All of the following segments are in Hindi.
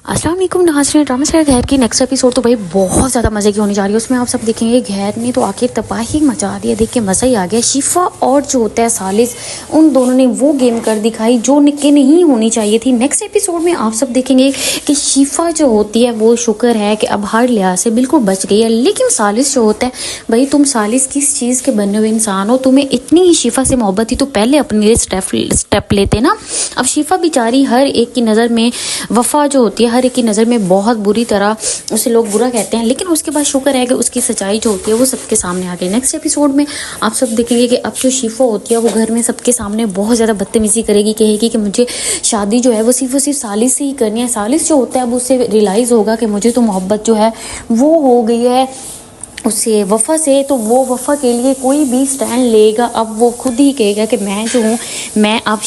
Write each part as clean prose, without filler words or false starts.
अस्सलाम वालेकुम नाज़रीन, ड्रामा सीरियल गैर की नेक्स्ट एपिसोड तो भाई बहुत ज़्यादा मज़े की होने जा रही है। उसमें आप सब देखेंगे गैर ने तो आखिर तबाही मचा दी है। देख के मज़ा ही आ गया। शिफा और जो होता है सालिस, उन दोनों ने वो गेम कर दिखाई जो निके नहीं होनी चाहिए थी। नेक्स्ट एपिसोड में आप सब देखेंगे कि शिफा जो होती है वो शुक्र है कि अब हर लिहाज से बिल्कुल बच गई है, लेकिन सालिस जो होता है, भाई तुम सालिस किस चीज़ के बने हुए इंसान हो? तुम्हें इतनी ही शिफा से मोहब्बत थी तो पहले अपने लिए स्टेप लेते ना। अब शिफा बेचारी हर एक की नज़र में, वफ़ा जो होती है हर एक की नज़र में बहुत बुरी तरह उसे लोग बुरा कहते हैं, लेकिन उसके बाद शुक्र है कि उसकी सच्चाई जो होती है वो सबके सामने आ गई। नेक्स्ट एपिसोड में आप सब देखेंगे कि अब जो शिफा होती है वो घर में सबके सामने बहुत ज़्यादा बदतमीज़ी करेगी, कहेगी कि मुझे शादी जो है वो सिर्फ और सिर्फ सालिस से ही करनी है। सालिस जो होता है अब उससे रियलाइज़ होगा कि मुझे तो मोहब्बत जो है वो हो गई है उससे, वफ़ा से, तो वो वफ़ा के लिए कोई भी स्टैंड लेगा। अब वो खुद ही कहेगा कि मैं जो हूँ, मैं अब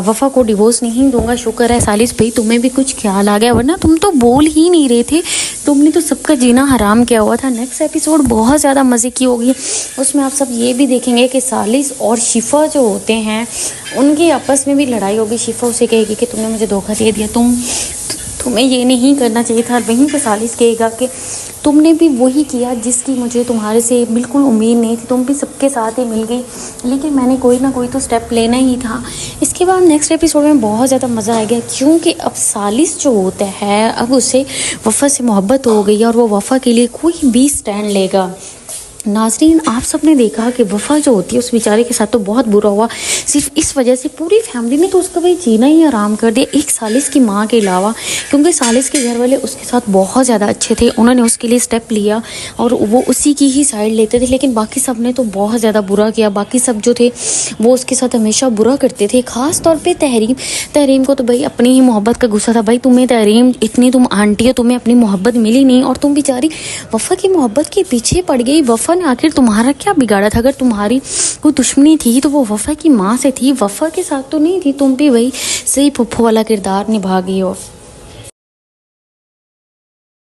वफ़ा को डिवोर्स नहीं दूंगा। शुक्र है सालिस भाई तुम्हें भी कुछ ख्याल आ गया, वरना तुम तो बोल ही नहीं रहे थे, तुमने तो सबका जीना हराम किया हुआ था। नेक्स्ट एपिसोड बहुत ज़्यादा मज़े की होगी। उसमें आप सब ये भी देखेंगे कि सालिस और शिफा जो होते हैं उनकी आपस में भी लड़ाई होगी। शिफा उसे कहेगी कि तुमने मुझे धोखा दे दिया, तुम्हें ये नहीं करना चाहिए था। वहीं पे सालिस कहेगा कि तुमने भी वही किया जिसकी मुझे तुम्हारे से बिल्कुल उम्मीद नहीं थी, तुम भी सबके साथ ही मिल गई, लेकिन मैंने कोई ना कोई तो स्टेप लेना ही था। इसके बाद नेक्स्ट एपिसोड में बहुत ज़्यादा मज़ा आएगा, क्योंकि अब सालिस जो होता है अब उसे वफ़ा से मोहब्बत हो गई है और वो वफ़ा के लिए कोई भी स्टैंड लेगा। नाज़रीन, आप सब ने देखा कि वफ़ा जो होती है उस बेचारे के साथ तो बहुत बुरा हुआ। सिर्फ इस वजह से पूरी फैमिली ने तो उसका भाई जीना ही आराम कर दिया, एक सालिस की माँ के अलावा, क्योंकि सालिस के घर वाले उसके साथ बहुत ज़्यादा अच्छे थे। उन्होंने उसके लिए स्टेप लिया और वो उसी की ही साइड लेते थे, लेकिन बाकी सब ने तो बहुत ज़्यादा बुरा किया। बाकी सब जो थे वो उसके साथ हमेशा बुरा करते थे, ख़ास तौर पर तहरीम को तो भाई अपनी ही मोहब्बत का गुस्सा था। भाई तुम्हें तहरीम, इतनी तुम आंटी हो, तुम्हें अपनी मोहब्बत मिली नहीं और तुम बेचारी वफ़ा की मोहब्बत के पीछे पड़ गई। वफ़ा ने आखिर तुम्हारा क्या बिगाड़ा था? अगर तुम्हारी कोई दुश्मनी थी तो वो वफ़ा की माँ से थी, वफ़ा के साथ तो नहीं थी। तुम भी वही सही फुफ्फो वाला किरदार निभा गई हो।